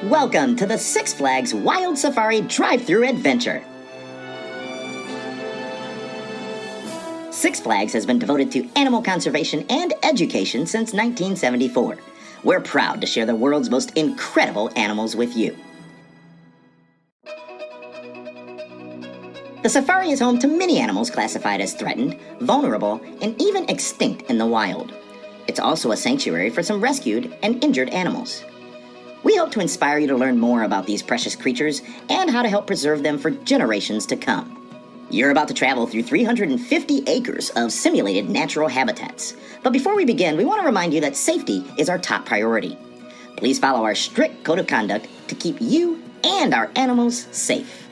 Welcome to the Six Flags Wild Safari Drive-Thru Adventure. Six Flags has been devoted to animal conservation and education since 1974. We're proud to share the world's most incredible animals with you. The safari is home to many animals classified as threatened, vulnerable, and even extinct in the wild. It's also a sanctuary for some rescued and injured animals. We hope to inspire you to learn more about these precious creatures and how to help preserve them for generations to come. You're about to travel through 350 acres of simulated natural habitats. But before we begin, we want to remind you that safety is our top priority. Please follow our strict code of conduct to keep you and our animals safe.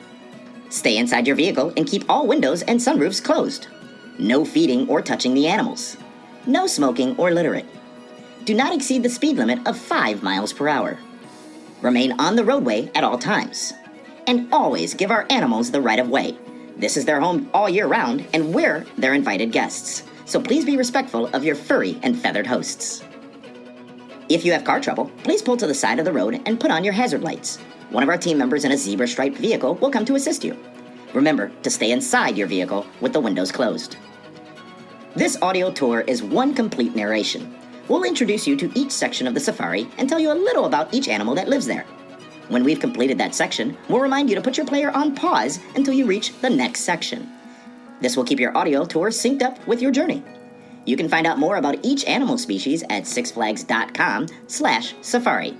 Stay inside your vehicle and keep all windows and sunroofs closed. No feeding or touching the animals. No smoking or littering. Do not exceed the speed limit of 5 miles per hour. Remain on the roadway at all times. And always give our animals the right of way. This is their home all year round, and we're their invited guests. So please be respectful of your furry and feathered hosts. If you have car trouble, please pull to the side of the road and put on your hazard lights. One of our team members in a zebra-striped vehicle will come to assist you. Remember to stay inside your vehicle with the windows closed. This audio tour is one complete narration. We'll introduce you to each section of the safari and tell you a little about each animal that lives there. When we've completed that section, we'll remind you to put your player on pause until you reach the next section. This will keep your audio tour synced up with your journey. You can find out more about each animal species at sixflags.com/safari.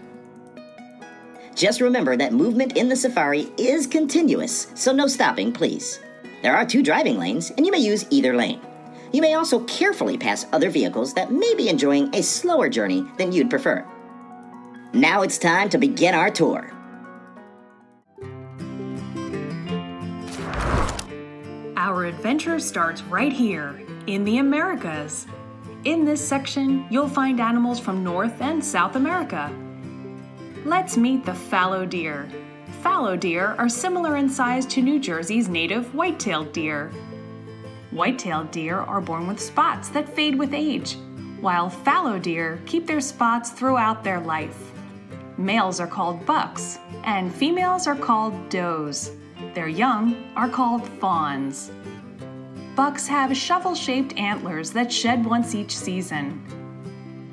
Just remember that movement in the safari is continuous, so no stopping, please. There are 2 driving lanes, and you may use either lane. You may also carefully pass other vehicles that may be enjoying a slower journey than you'd prefer. Now it's time to begin our tour. Our adventure starts right here, in the Americas. In this section, you'll find animals from North and South America. Let's meet the fallow deer. Fallow deer are similar in size to New Jersey's native white-tailed deer. White-tailed deer are born with spots that fade with age, while fallow deer keep their spots throughout their life. Males are called bucks, and females are called does. Their young are called fawns. Bucks have shovel-shaped antlers that shed once each season.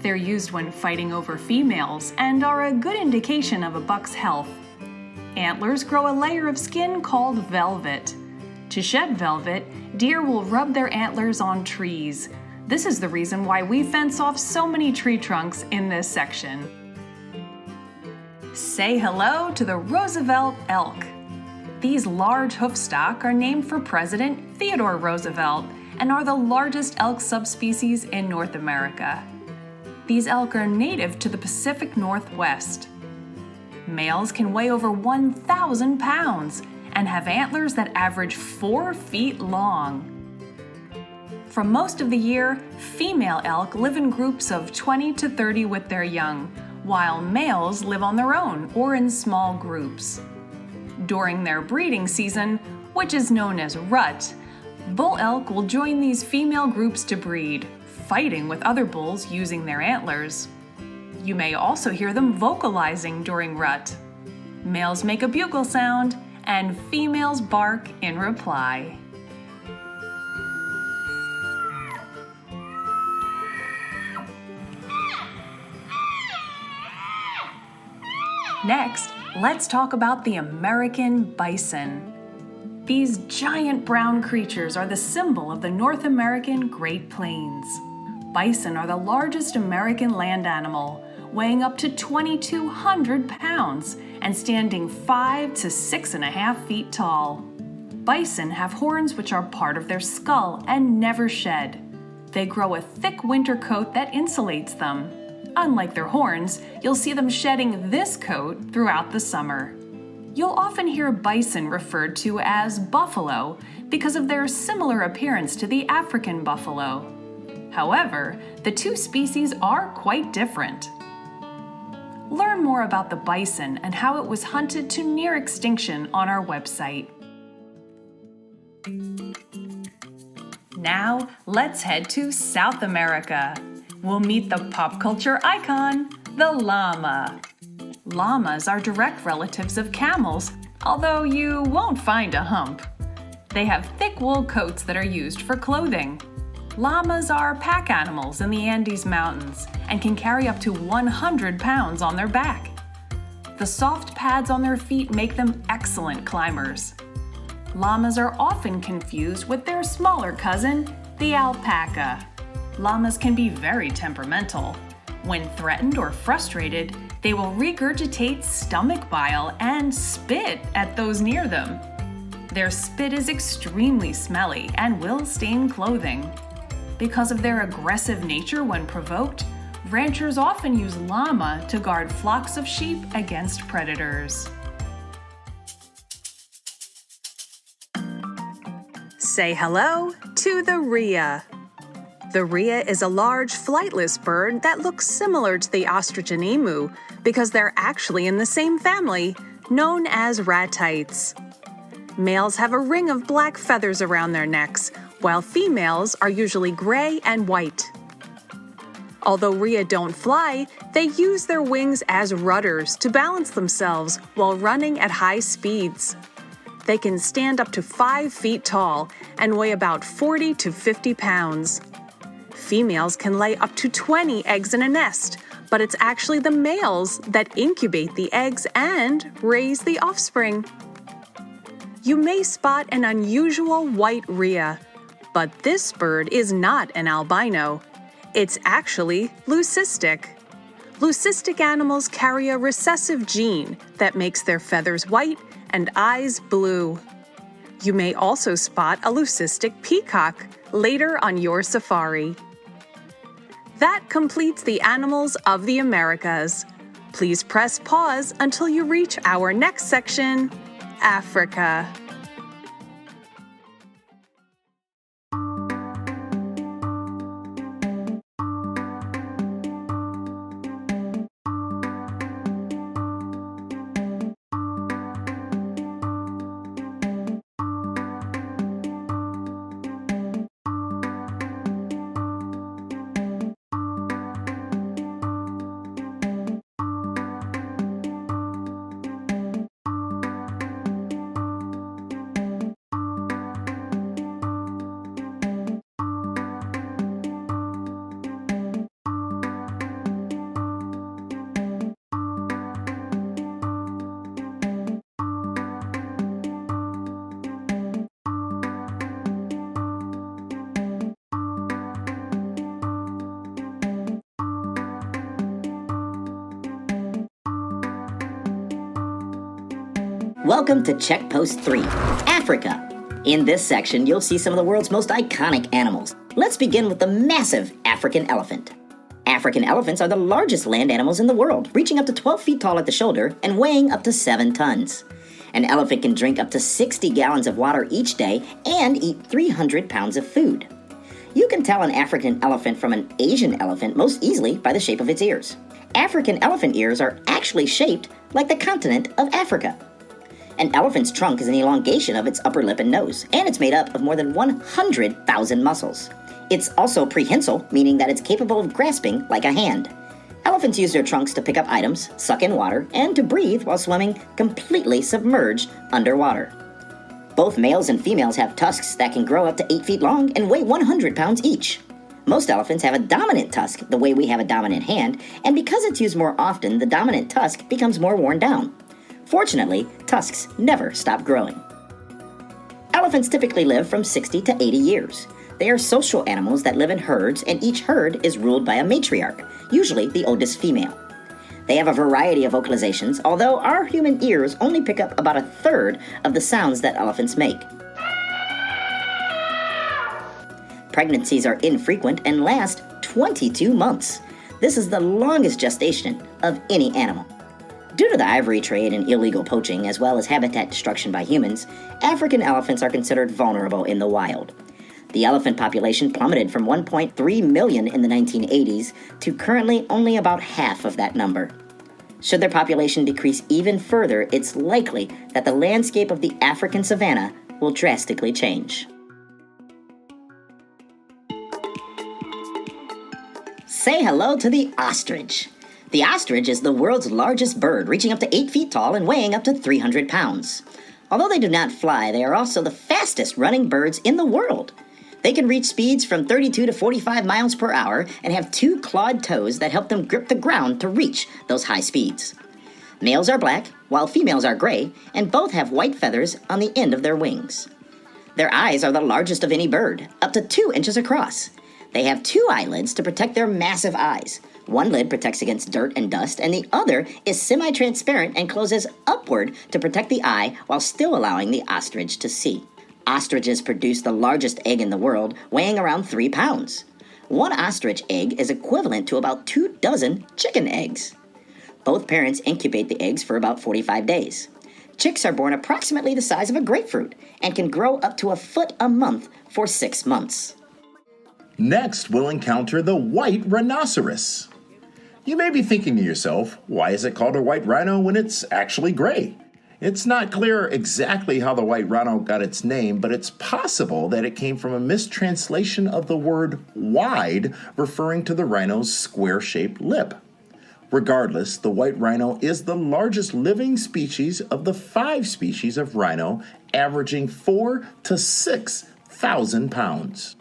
They're used when fighting over females and are a good indication of a buck's health. Antlers grow a layer of skin called velvet. To shed velvet, deer will rub their antlers on trees. This is the reason why we fence off so many tree trunks in this section. Say hello to the Roosevelt elk. These large hoofstock are named for President Theodore Roosevelt and are the largest elk subspecies in North America. These elk are native to the Pacific Northwest. Males can weigh over 1,000 pounds and have antlers that average 4 feet long. For most of the year, female elk live in groups of 20 to 30 with their young, while males live on their own or in small groups. During their breeding season, which is known as rut, bull elk will join these female groups to breed, fighting with other bulls using their antlers. You may also hear them vocalizing during rut. Males make a bugle sound, and females bark in reply. Next, let's talk about the American bison. These giant brown creatures are the symbol of the North American Great Plains. Bison are the largest American land animal, weighing up to 2,200 pounds and standing 5 to 6.5 feet tall. Bison have horns which are part of their skull and never shed. They grow a thick winter coat that insulates them. Unlike their horns, you'll see them shedding this coat throughout the summer. You'll often hear bison referred to as buffalo because of their similar appearance to the African buffalo. However, the 2 species are quite different. Learn more about the bison and how it was hunted to near extinction on our website. Now, let's head to South America. We'll meet the pop culture icon, the llama. Llamas are direct relatives of camels, although you won't find a hump. They have thick wool coats that are used for clothing. Llamas are pack animals in the Andes Mountains and can carry up to 100 pounds on their back. The soft pads on their feet make them excellent climbers. Llamas are often confused with their smaller cousin, the alpaca. Llamas can be very temperamental. When threatened or frustrated, they will regurgitate stomach bile and spit at those near them. Their spit is extremely smelly and will stain clothing. Because of their aggressive nature when provoked, ranchers often use llama to guard flocks of sheep against predators. Say hello to the rhea. The rhea is a large flightless bird that looks similar to the ostrich and emu because they're actually in the same family, known as ratites. Males have a ring of black feathers around their necks, while females are usually gray and white. Although rhea don't fly, they use their wings as rudders to balance themselves while running at high speeds. They can stand up to 5 feet tall and weigh about 40 to 50 pounds. Females can lay up to 20 eggs in a nest, but it's actually the males that incubate the eggs and raise the offspring. You may spot an unusual white rhea, but this bird is not an albino. It's actually leucistic. Leucistic animals carry a recessive gene that makes their feathers white and eyes blue. You may also spot a leucistic peacock later on your safari. That completes the animals of the Americas. Please press pause until you reach our next section, Africa. Welcome to Check Post 3, Africa. In this section, you'll see some of the world's most iconic animals. Let's begin with the massive African elephant. African elephants are the largest land animals in the world, reaching up to 12 feet tall at the shoulder and weighing up to 7 tons. An elephant can drink up to 60 gallons of water each day and eat 300 pounds of food. You can tell an African elephant from an Asian elephant most easily by the shape of its ears. African elephant ears are actually shaped like the continent of Africa. An elephant's trunk is an elongation of its upper lip and nose, and it's made up of more than 100,000 muscles. It's also prehensile, meaning that it's capable of grasping like a hand. Elephants use their trunks to pick up items, suck in water, and to breathe while swimming completely submerged underwater. Both males and females have tusks that can grow up to 8 feet long and weigh 100 pounds each. Most elephants have a dominant tusk, the way we have a dominant hand, and because it's used more often, the dominant tusk becomes more worn down. Fortunately, tusks never stop growing. Elephants typically live from 60 to 80 years. They are social animals that live in herds, and each herd is ruled by a matriarch, usually the oldest female. They have a variety of vocalizations, although our human ears only pick up about a third of the sounds that elephants make. Pregnancies are infrequent and last 22 months. This is the longest gestation of any animal. Due to the ivory trade and illegal poaching, as well as habitat destruction by humans, African elephants are considered vulnerable in the wild. The elephant population plummeted from 1.3 million in the 1980s to currently only about half of that number. Should their population decrease even further, it's likely that the landscape of the African savanna will drastically change. Say hello to the ostrich. The ostrich is the world's largest bird, reaching up to 8 feet tall and weighing up to 300 pounds. Although they do not fly, they are also the fastest running birds in the world. They can reach speeds from 32 to 45 miles per hour and have 2 clawed toes that help them grip the ground to reach those high speeds. Males are black, while females are gray, and both have white feathers on the end of their wings. Their eyes are the largest of any bird, up to 2 inches across. They have 2 eyelids to protect their massive eyes. One lid protects against dirt and dust, and the other is semi-transparent and closes upward to protect the eye while still allowing the ostrich to see. Ostriches produce the largest egg in the world, weighing around 3 pounds. One ostrich egg is equivalent to about 2 dozen chicken eggs. Both parents incubate the eggs for about 45 days. Chicks are born approximately the size of a grapefruit and can grow up to a foot a month for 6 months. Next, we'll encounter the white rhinoceros. You may be thinking to yourself, why is it called a white rhino when it's actually gray? It's not clear exactly how the white rhino got its name, but it's possible that it came from a mistranslation of the word wide, referring to the rhino's square-shaped lip. Regardless, the white rhino is the largest living species of the 5 species of rhino, averaging 4,000 to 6,000 pounds.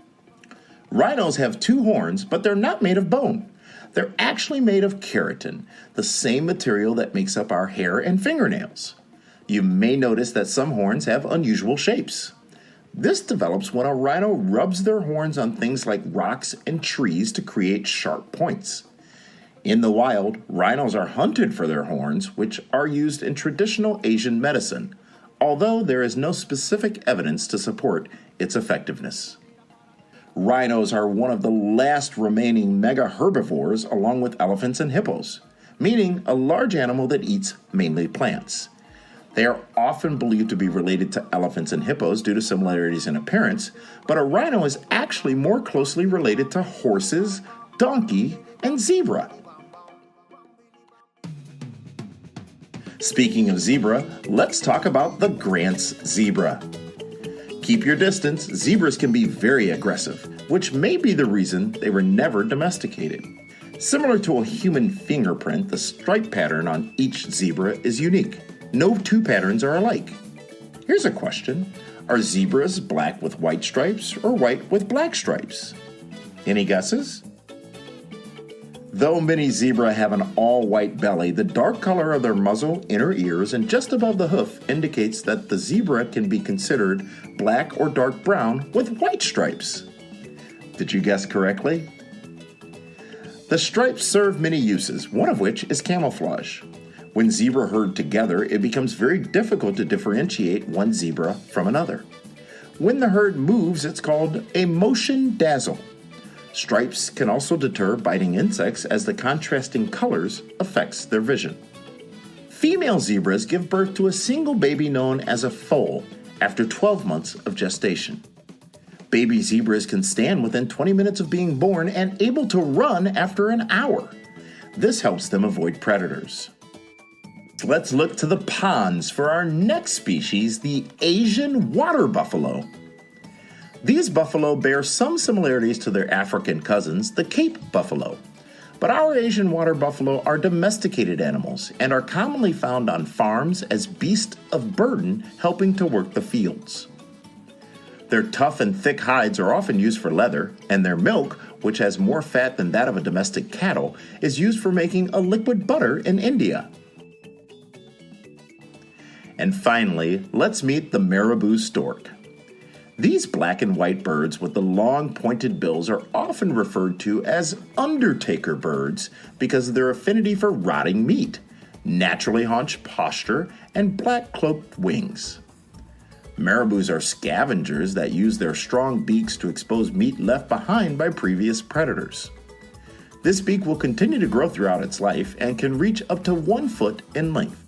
Rhinos have 2 horns, but they're not made of bone. They're actually made of keratin, the same material that makes up our hair and fingernails. You may notice that some horns have unusual shapes. This develops when a rhino rubs their horns on things like rocks and trees to create sharp points. In the wild, rhinos are hunted for their horns, which are used in traditional Asian medicine, although there is no specific evidence to support its effectiveness. Rhinos are one of the last remaining mega herbivores along with elephants and hippos, meaning a large animal that eats mainly plants. They are often believed to be related to elephants and hippos due to similarities in appearance, but a rhino is actually more closely related to horses, donkey, and zebra. Speaking of zebra, let's talk about the Grant's zebra. Keep your distance, zebras can be very aggressive, which may be the reason they were never domesticated. Similar to a human fingerprint, the stripe pattern on each zebra is unique. No 2 patterns are alike. Here's a question. Are zebras black with white stripes or white with black stripes? Any guesses? Though many zebra have an all-white belly, the dark color of their muzzle, inner ears, and just above the hoof indicates that the zebra can be considered black or dark brown with white stripes. Did you guess correctly? The stripes serve many uses, one of which is camouflage. When zebra herd together, it becomes very difficult to differentiate one zebra from another. When the herd moves, it's called a motion dazzle. Stripes can also deter biting insects as the contrasting colors affects their vision. Female zebras give birth to a single baby known as a foal after 12 months of gestation. Baby zebras can stand within 20 minutes of being born and able to run after an hour. This helps them avoid predators. Let's look to the ponds for our next species, the Asian water buffalo. These buffalo bear some similarities to their African cousins, the Cape buffalo. But our Asian water buffalo are domesticated animals and are commonly found on farms as beasts of burden helping to work the fields. Their tough and thick hides are often used for leather, and their milk, which has more fat than that of a domestic cattle, is used for making a liquid butter in India. And finally, let's meet the marabou stork. These black and white birds with the long pointed bills are often referred to as undertaker birds because of their affinity for rotting meat, naturally hunched posture, and black cloaked wings. Marabous are scavengers that use their strong beaks to expose meat left behind by previous predators. This beak will continue to grow throughout its life and can reach up to 1 foot in length.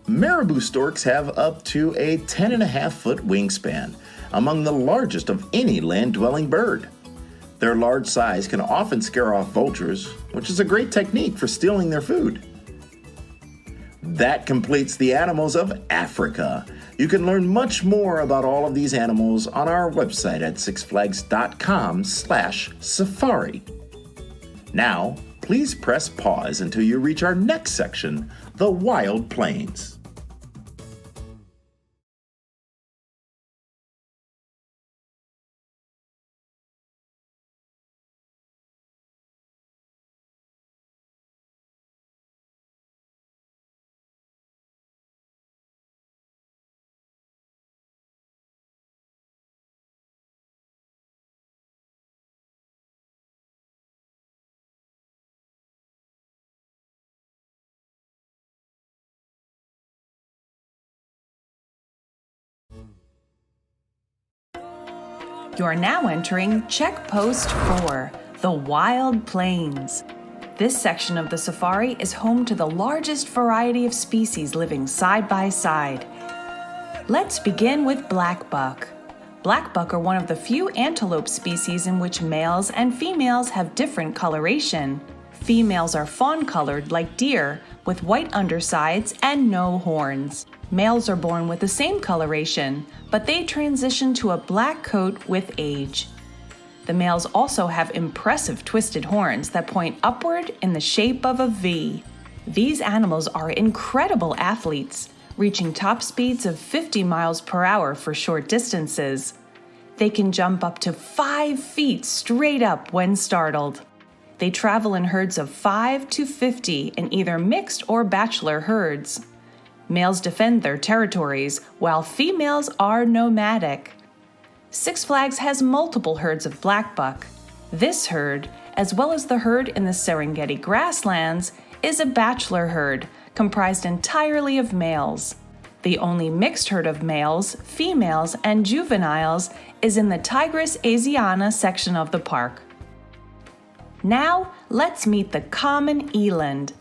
Marabou storks have up to a 10.5-foot wingspan, among the largest of any land-dwelling bird. Their large size can often scare off vultures, which is a great technique for stealing their food. That completes the animals of Africa. You can learn much more about all of these animals on our website at sixflags.com/safari. Now, Please press pause until you reach our next section, the wild plains. You are now entering Check Post 4, the Wild Plains. This section of the safari is home to the largest variety of species living side by side. Let's begin with blackbuck. Blackbuck are one of the few antelope species in which males and females have different coloration. Females are fawn-colored like deer, with white undersides and no horns. Males are born with the same coloration, but they transition to a black coat with age. The males also have impressive twisted horns that point upward in the shape of a V. These animals are incredible athletes, reaching top speeds of 50 miles per hour for short distances. They can jump up to 5 feet straight up when startled. They travel in herds of 5 to 50 in either mixed or bachelor herds. Males defend their territories, while females are nomadic. Six Flags has multiple herds of blackbuck. This herd, as well as the herd in the Serengeti grasslands, is a bachelor herd comprised entirely of males. The only mixed herd of males, females, and juveniles is in the Tigris asiana section of the park. Now, let's meet the common eland.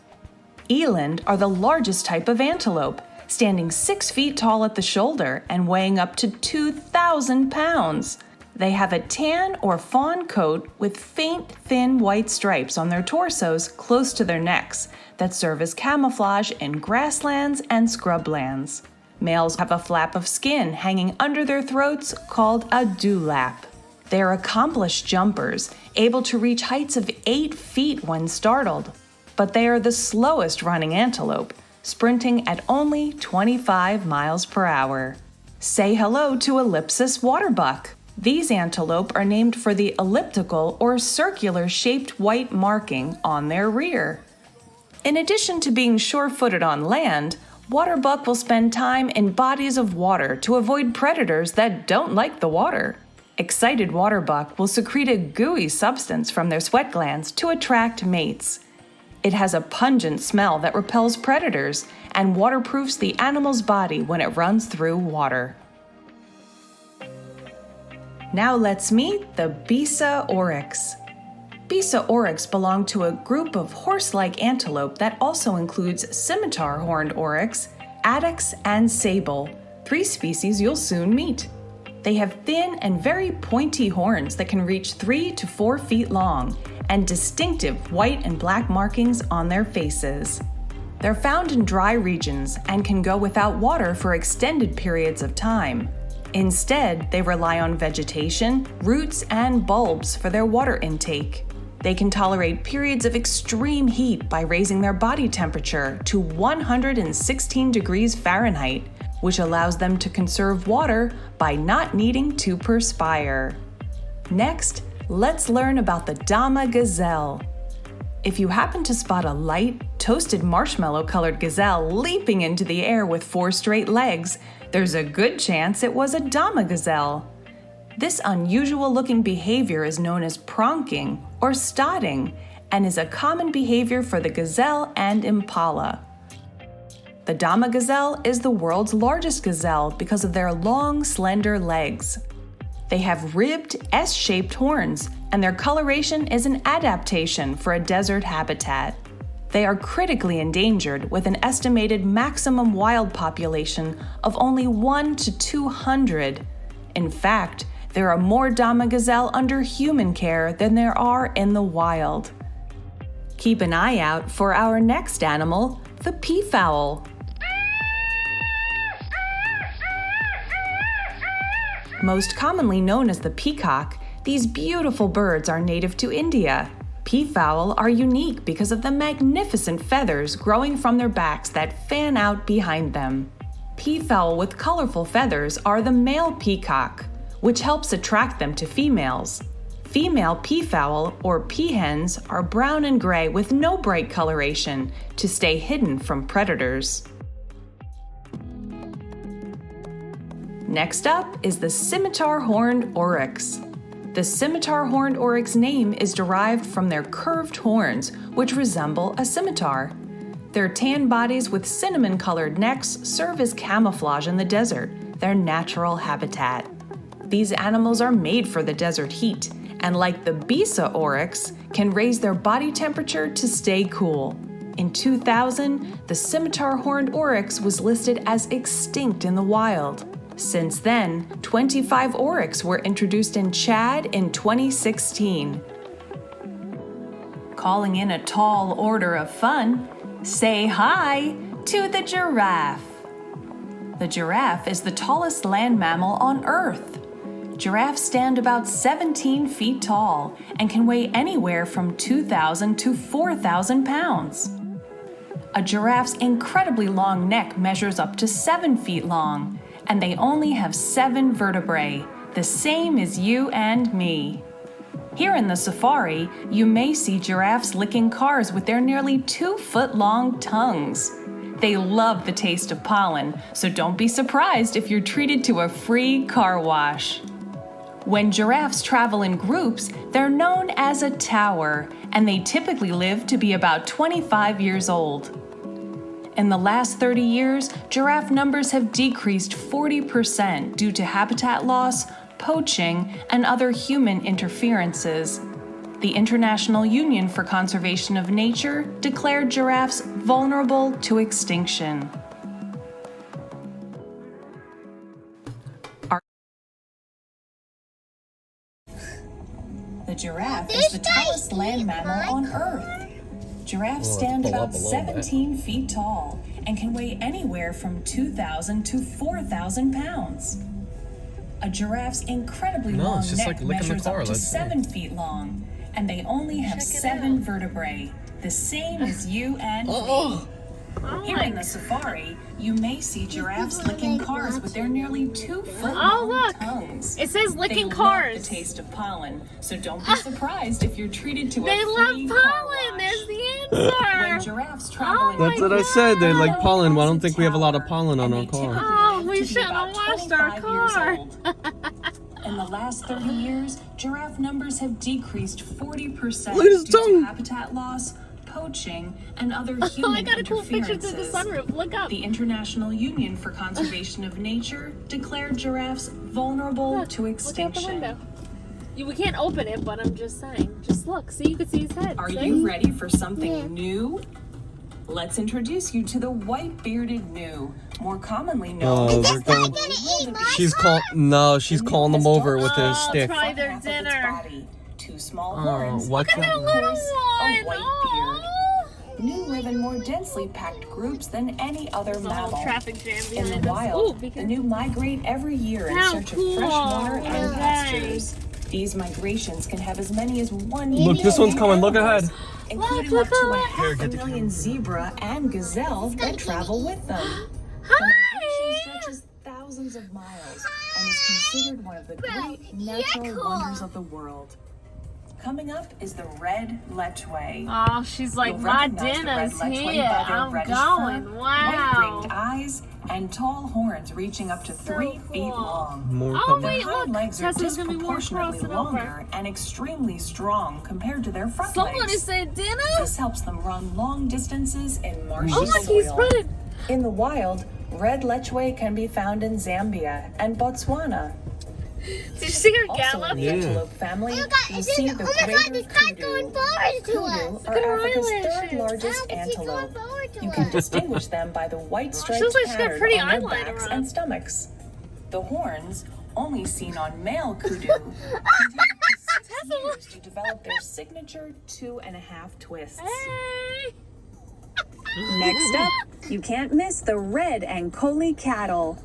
Eland are the largest type of antelope, standing 6 feet tall at the shoulder and weighing up to 2,000 pounds. They have a tan or fawn coat with faint, thin white stripes on their torsos close to their necks that serve as camouflage in grasslands and scrublands. Males have a flap of skin hanging under their throats called a dewlap. They are accomplished jumpers, able to reach heights of 8 feet when startled. But they are the slowest running antelope, sprinting at only 25 miles per hour. Say hello to ellipsis waterbuck. These antelope are named for the elliptical or circular-shaped white marking on their rear. In addition to being sure-footed on land, waterbuck will spend time in bodies of water to avoid predators that don't like the water. Excited waterbuck will secrete a gooey substance from their sweat glands to attract mates. It has a pungent smell that repels predators and waterproofs the animal's body when it runs through water. Now let's meet the Bisa oryx. Bisa oryx belong to a group of horse-like antelope that also includes scimitar-horned oryx, addax, and sable, 3 species you'll soon meet. They have thin and very pointy horns that can reach 3 to 4 feet long, and distinctive white and black markings on their faces. They're found in dry regions and can go without water for extended periods of time. Instead, they rely on vegetation, roots, and bulbs for their water intake. They can tolerate periods of extreme heat by raising their body temperature to 116 degrees Fahrenheit, which allows them to conserve water by not needing to perspire. Next, let's learn about the Dama gazelle. If you happen to spot a light, toasted marshmallow-colored gazelle leaping into the air with 4 straight legs, there's a good chance it was a Dama gazelle. This unusual-looking behavior is known as pronking or stotting and is a common behavior for the gazelle and impala. The Dama gazelle is the world's largest gazelle because of their long, slender legs. They have ribbed, S-shaped horns, and their coloration is an adaptation for a desert habitat. They are critically endangered with an estimated maximum wild population of only 1 to 200. In fact, there are more Dama gazelle under human care than there are in the wild. Keep an eye out for our next animal, the peafowl. Most commonly known as the peacock, these beautiful birds are native to India. Peafowl are unique because of the magnificent feathers growing from their backs that fan out behind them. Peafowl with colorful feathers are the male peacock, which helps attract them to females. Female peafowl or peahens are brown and gray with no bright coloration to stay hidden from predators. Next up is the scimitar horned oryx. The scimitar horned oryx name is derived from their curved horns, which resemble a scimitar. Their tan bodies with cinnamon-colored necks serve as camouflage in the desert, their natural habitat. These animals are made for the desert heat, and like the bisa oryx, can raise their body temperature to stay cool. In 2000, the scimitar horned oryx was listed as extinct in the wild. Since then, 25 oryx were introduced in Chad in 2016. Calling in a tall order of fun, say hi to the giraffe. The giraffe is the tallest land mammal on Earth. Giraffes stand about 17 feet tall and can weigh anywhere from 2,000 to 4,000 pounds. A giraffe's incredibly long neck measures up to 7 feet long, and they only have 7 vertebrae, the same as you and me. Here in the safari, you may see giraffes licking cars with their nearly 2-foot-long tongues. They love the taste of pollen, so don't be surprised if you're treated to a free car wash. When giraffes travel in groups, they're known as a tower, and they typically live to be about 25 years old. In the last 30 years, giraffe numbers have decreased 40% due to habitat loss, poaching, and other human interferences. The International Union for Conservation of Nature declared giraffes vulnerable to extinction. The giraffe is the tallest land mammal on Earth. Giraffes stand about 17 feet tall and can weigh anywhere from 2,000 to 4,000 pounds. A giraffe's incredibly long neck measures up to 7 feet long, and they only have 7 vertebrae, the same as you and me. Here in the safari, you may see giraffes licking cars with their nearly 2-foot-long tongues. It says licking they cars. Love the taste of pollen, so don't be surprised if you're treated to a They free love car pollen. wash. There's the answer. When giraffes travel in That's what I said. They like pollen. Well, I don't think we have a lot of pollen on our and they car. typically Oh, live we to be shouldn't have about washed our 25 years car. old. In the last 30 years, giraffe numbers have decreased 40% Look at his due tongue. to habitat loss, poaching, and other Oh, human I got a cool picture interferences. through the sunroof. Look up. The International Union for Conservation of Nature declared giraffes vulnerable to Look out the extinction. window. We can't open it, but I'm just saying. Just look. See, you can see his head. Are See? you ready for something new? Let's introduce you to the white-bearded gnu, more commonly known Oh, as they're going. She's She's calling them over with a stick. Try their dinner. Two small horns, Watch Look at out. that little a one. white Oh. Gnu live in more densely packed groups than any other There's a whole mammal. traffic jam In behind the us. wild, Ooh, the because gnu migrate every year in How search cool of fresh water are and they? pastures. These migrations can have as many as 1 Look, this one's coming. Look ahead. including Look, up to look, a look. half a million zebra and gazelle that travel with them. The Hi. migration stretches thousands of miles and is considered one of the great natural wonders of the world. Coming up is the red lechwe. Oh, she's like, You'll my recognize the red dinner's lechwe here. by their I'm reddish going. fur, Wow. white-ringed eyes, and tall horns reaching up to 3 feet cool. long. More Oh, coming. Their wait, hind look. legs are Tessa's gonna be more disproportionately crossing over. longer and extremely strong compared to their front Somebody legs. said dinner? This helps them run long distances in marshy Oh, look, he's soil. running. In the wild, red lechwe can be found in Zambia and Botswana. Did you see her Also gallop? in the Yeah. antelope family, Oh you see the greater kudu. going forward to us. Kudu Look are at her Africa's eyelashes. third largest How is she going antelope. forward to You us? can distinguish them by the white striped looks like she's got pattern pretty on their eyeliner backs on. and stomachs. The horns, only seen on male kudu, can take 6 years to develop their signature 2.5 twists. Hey. Next up, you can't miss the red Ankoli cattle.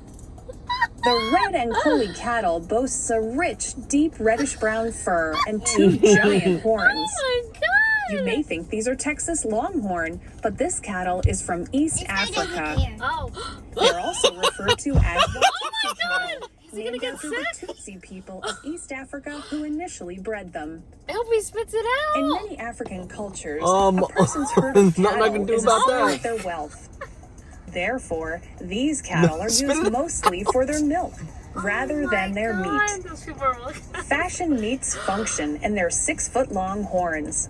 The red Ankoli cattle boasts a rich, deep reddish-brown fur and 2 giant horns. Oh my You may think these are Texas Longhorn, but this cattle is from East Africa. Oh. They're also referred to as Watusi cattle, Is he gonna named get after the sick? Tutsi people of East Africa who initially bred them. I hope he spits it out. In many African cultures, a person's herd of nothing I can cattle do is a about sign that. of their wealth. Therefore, these cattle are used mostly for their milk rather than their meat. Fashion meets function in their 6-foot-long horns.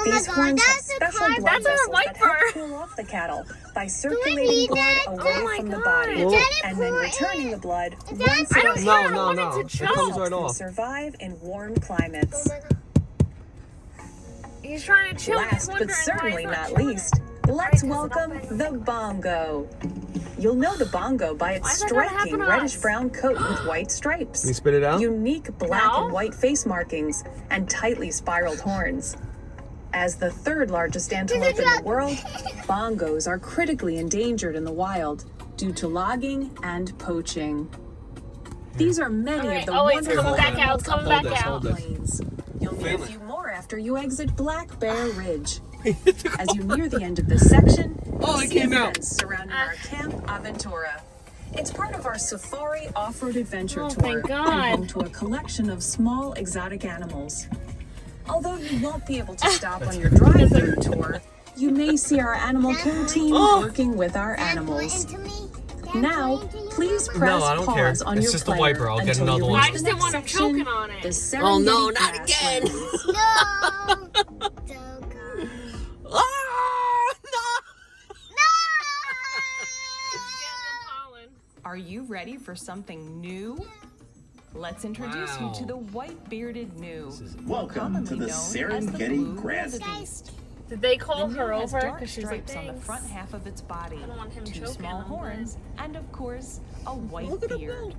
These horns have special blood That's our vessels that wiper. help cool off the cattle by circulating blood away from the body and then returning the blood once it has I No, want no. it to It choke. comes right to off. survive in warm climates. He's trying to choke. Last but certainly not least, let's welcome the bongo. You'll know the bongo by its Why did that happen striking to us? reddish-brown coat with white stripes, You spit it out? unique black No. and white face markings, and tightly spiraled horns. As the third largest antelope in the world, bongos are critically endangered in the wild due to logging and poaching. These are many of the Oh, it's wonderful coming back out. animals It's coming of back the out. plains. You'll meet a Feel it. few more after you exit Black Bear Ridge. As you near the end of this section, Oh, you'll it see a came out. fence surrounding our Camp Aventura. It's part of our Safari Off-Road Adventure Oh, Tour thank and God. home to a collection of small exotic animals. Although you won't be able to stop on your drive-through tour, you may see our animal care team working with our animals. Now, please press I don't care. pause on It's your just a player wiper. I'll get until another you one. reach I just the didn't want him next section, choking on it. the Oh, no, Serengeti not again. grasslands. Are you ready for something new? Let's introduce you to the white-bearded gnu, Welcome to the commonly known as the Serengeti blue Grass. wildebeest. Did they call The her gnu has over? dark Because she's like, stripes on the thanks. front half of its body, I don't want him 2 choking small on horns, and of course, a white Look at him beard. go.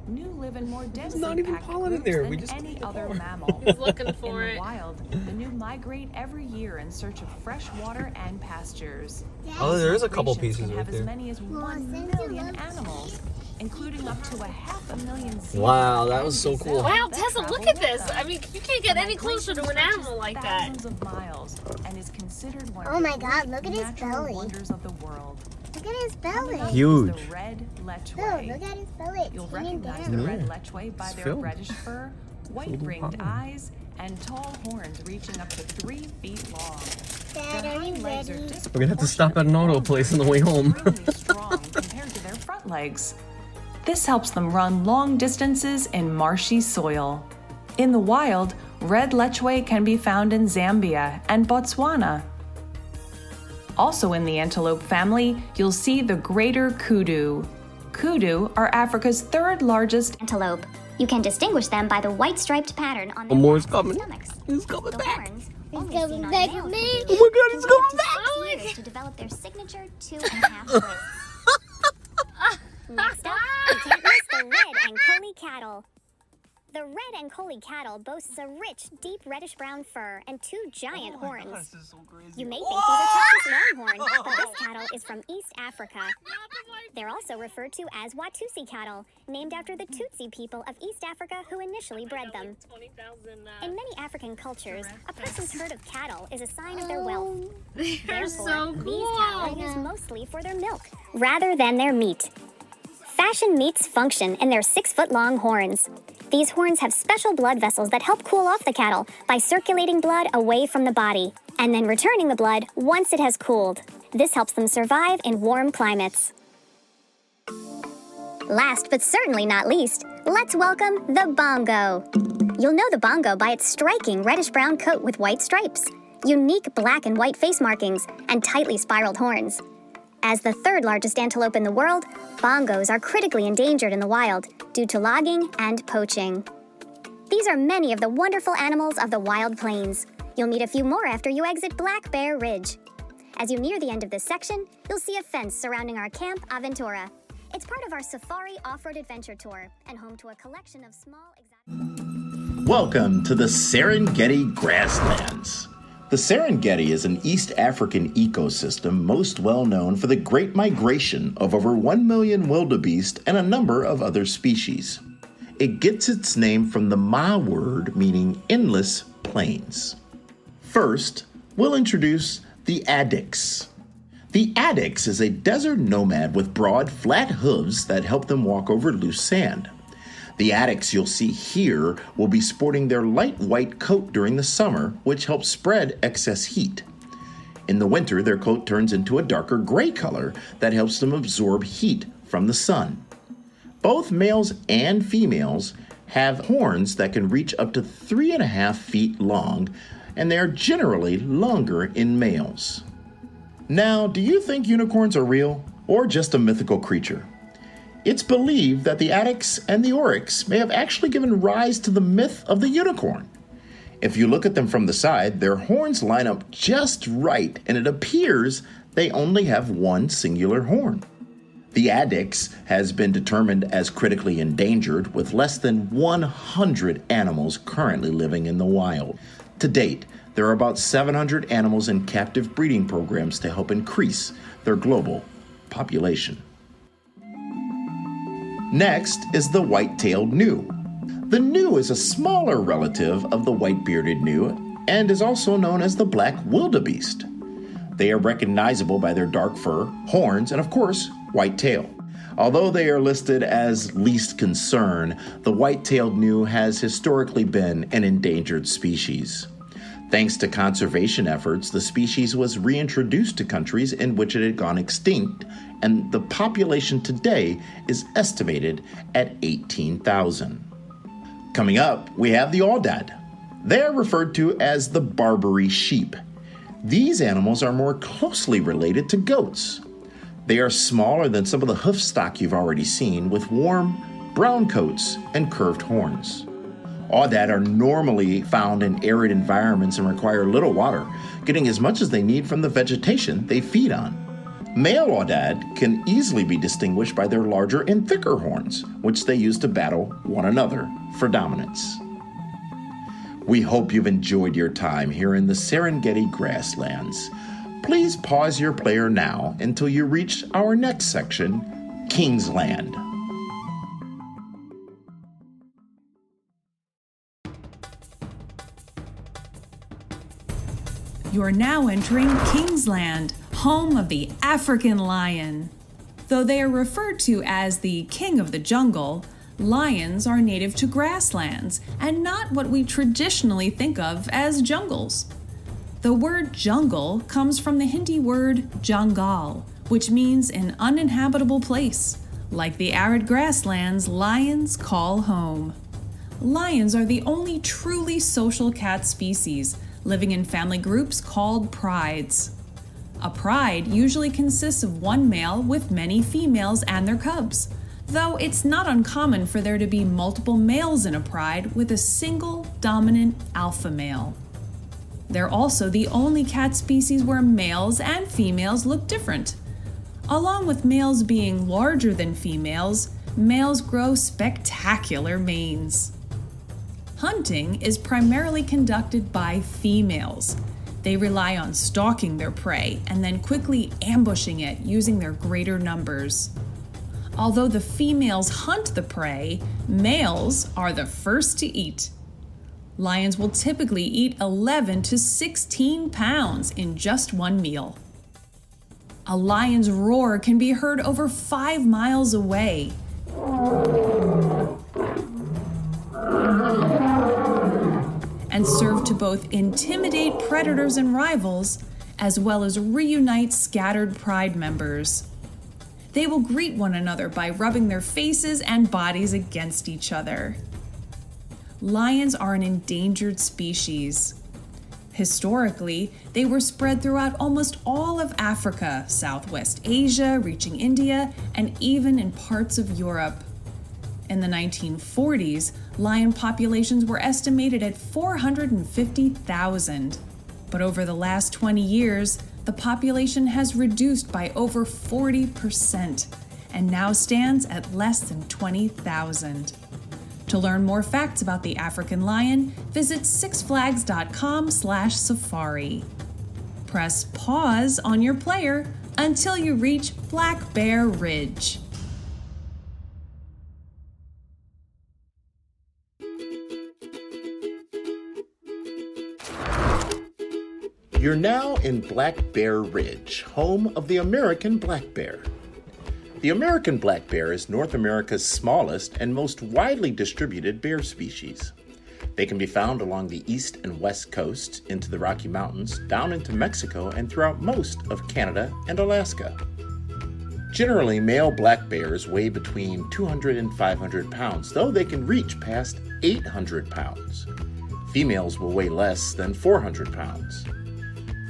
Gnu live in more densely not even packed pollen in groups there. than We just any cleaned the other floor. mammal. He's looking In for the it. wild, the gnu migrate every year in search of fresh water and pastures. Oh, there is a couple Migrations pieces can right have there. as many as 1 million animals, including up to 500,000 seals. Wow, that was so cool. Wow, that Tessa, look travel at this. with I them. mean, you can't get any closer to an animal like that. Thousands of miles and is considered one Oh of my the God, great look at his natural belly. wonders of the world. Look at his belly. Huge. The red No, lechwe. look at his belly. It's You'll hanging recognize down. the red lechwe by It's their filled. reddish fur, white-ringed eyes, and tall horns reaching up to 3 feet long. Dad, Their are you hind legs are ready? We're gonna have to stop at an auto place on the way home. extremely strong compared to their front legs. This helps them run long distances in marshy soil. In the wild, red lechwe can be found in Zambia and Botswana. Also in the antelope family, you'll see the greater kudu. Kudu are Africa's 3rd largest Antelope. You can distinguish them by the white striped pattern on their One more is backs and coming. stomachs. He's coming The back. horns, He's only coming seen on back male with me. kudu, Oh my God, he's can coming take back. up to 6 years to develop their signature 2.5 bursts. Next up, you can't miss the red Ankole cattle. The red Ankole cattle boasts a rich, deep reddish-brown fur and 2 giant horns. You may think these are Texas Longhorn, but this cattle is from East Africa. They're also referred to as Watusi cattle, named after the Tutsi people of East Africa who initially bred them. 20,000. In many African cultures, a person's herd of cattle is a sign of their wealth. They're Therefore, so these cool. cattle are used mostly for their milk, rather than their meat. Fashion meets function in their 6-foot-long horns. These horns have special blood vessels that help cool off the cattle by circulating blood away from the body, and then returning the blood once it has cooled. This helps them survive in warm climates. Last but certainly not least, let's welcome the bongo. You'll know the bongo by its striking reddish-brown coat with white stripes, unique black and white face markings, and tightly spiraled horns. As the 3rd largest antelope in the world, bongos are critically endangered in the wild due to logging and poaching. These are many of the wonderful animals of the wild plains. You'll meet a few more after you exit Black Bear Ridge. As you near the end of this section, you'll see a fence surrounding our Camp Aventura. It's part of our Safari Off-Road Adventure Tour and home to a collection of small exotic... Welcome to the Serengeti Grasslands. The Serengeti is an East African ecosystem most well known for the great migration of over 1 million wildebeest and a number of other species. It gets its name from the Ma word meaning endless plains. First, we'll introduce the addax. The addax is a desert nomad with broad, flat hooves that help them walk over loose sand. The addax you'll see here will be sporting their light white coat during the summer, which helps spread excess heat. In the winter, their coat turns into a darker gray color that helps them absorb heat from the sun. Both males and females have horns that can reach up to 3.5 feet long, and they are generally longer in males. Now, do you think unicorns are real or just a mythical creature? It's believed that the addax and the oryx may have actually given rise to the myth of the unicorn. If you look at them from the side, their horns line up just right, and it appears they only have one singular horn. The addax has been determined as critically endangered, with less than 100 animals currently living in the wild. To date, there are about 700 animals in captive breeding programs to help increase their global population. Next is the white-tailed gnu. The gnu is a smaller relative of the white-bearded gnu and is also known as the black wildebeest. They are recognizable by their dark fur, horns, and of course, white tail. Although they are listed as least concern, the white-tailed gnu has historically been an endangered species. Thanks to conservation efforts, the species was reintroduced to countries in which it had gone extinct, and the population today is estimated at 18,000. Coming up, we have the aoudad. They are referred to as the Barbary sheep. These animals are more closely related to goats. They are smaller than some of the hoof stock you've already seen, with warm, brown coats and curved horns. Aoudad are normally found in arid environments and require little water, getting as much as they need from the vegetation they feed on. Male aoudad can easily be distinguished by their larger and thicker horns, which they use to battle one another for dominance. We hope you've enjoyed your time here in the Serengeti grasslands. Please pause your player now until you reach our next section, Kingsland. You're now entering Kingsland, home of the African lion. Though they are referred to as the king of the jungle, lions are native to grasslands and not what we traditionally think of as jungles. The word jungle comes from the Hindi word jangal, which means an uninhabitable place. Like the arid grasslands, lions call home. Lions are the only truly social cat species, living in family groups called prides. A pride usually consists of one male with many females and their cubs, though it's not uncommon for there to be multiple males in a pride with a single dominant alpha male. They're also the only cat species where males and females look different. Along with males being larger than females, males grow spectacular manes. Hunting is primarily conducted by females. They rely on stalking their prey and then quickly ambushing it using their greater numbers. Although the females hunt the prey, males are the first to eat. Lions will typically eat 11 to 16 pounds in just one meal. A lion's roar can be heard over 5 miles away. And serve to both intimidate predators and rivals, as well as reunite scattered pride members. They will greet one another by rubbing their faces and bodies against each other. Lions are an endangered species. Historically, they were spread throughout almost all of Africa, Southwest Asia, reaching India, and even in parts of Europe. In the 1940s, lion populations were estimated at 450,000. But over the last 20 years, the population has reduced by over 40% and now stands at less than 20,000. To learn more facts about the African lion, visit sixflags.com/safari. Press pause on your player until you reach Black Bear Ridge. You're now in Black Bear Ridge, home of the American black bear. The American black bear is North America's smallest and most widely distributed bear species. They can be found along the east and west coasts, into the Rocky Mountains, down into Mexico, and throughout most of Canada and Alaska. Generally, male black bears weigh between 200 and 500 pounds, though they can reach past 800 pounds. Females will weigh less than 400 pounds.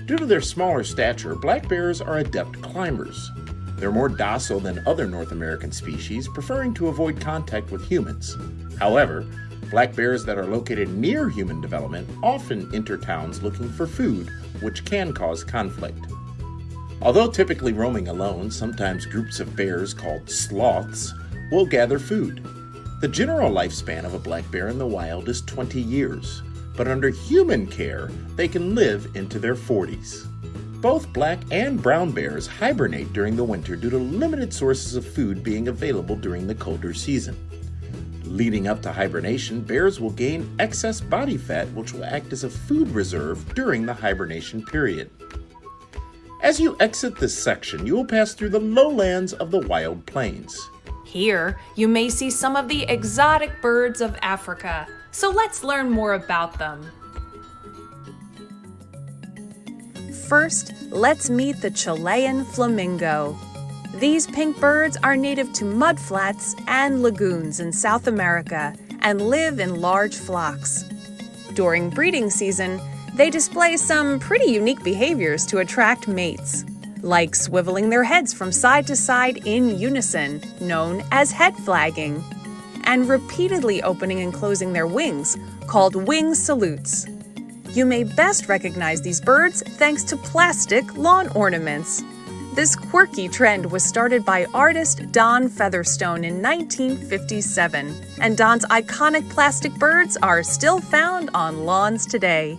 Due to their smaller stature, black bears are adept climbers. They're more docile than other North American species, preferring to avoid contact with humans. However, black bears that are located near human development often enter towns looking for food, which can cause conflict. Although typically roaming alone, sometimes groups of bears called sloths will gather food. The general lifespan of a black bear in the wild is 20 years, but under human care, they can live into their 40s. Both black and brown bears hibernate during the winter due to limited sources of food being available during the colder season. Leading up to hibernation, bears will gain excess body fat, which will act as a food reserve during the hibernation period. As you exit this section, you will pass through the lowlands of the wild plains. Here, you may see some of the exotic birds of Africa, so let's learn more about them. First, let's meet the Chilean flamingo. These pink birds are native to mudflats and lagoons in South America and live in large flocks. During breeding season, they display some pretty unique behaviors to attract mates, like swiveling their heads from side to side in unison, known as head flagging, and repeatedly opening and closing their wings, called wing salutes. You may best recognize these birds thanks to plastic lawn ornaments. This quirky trend was started by artist Don Featherstone in 1957, and Don's iconic plastic birds are still found on lawns today.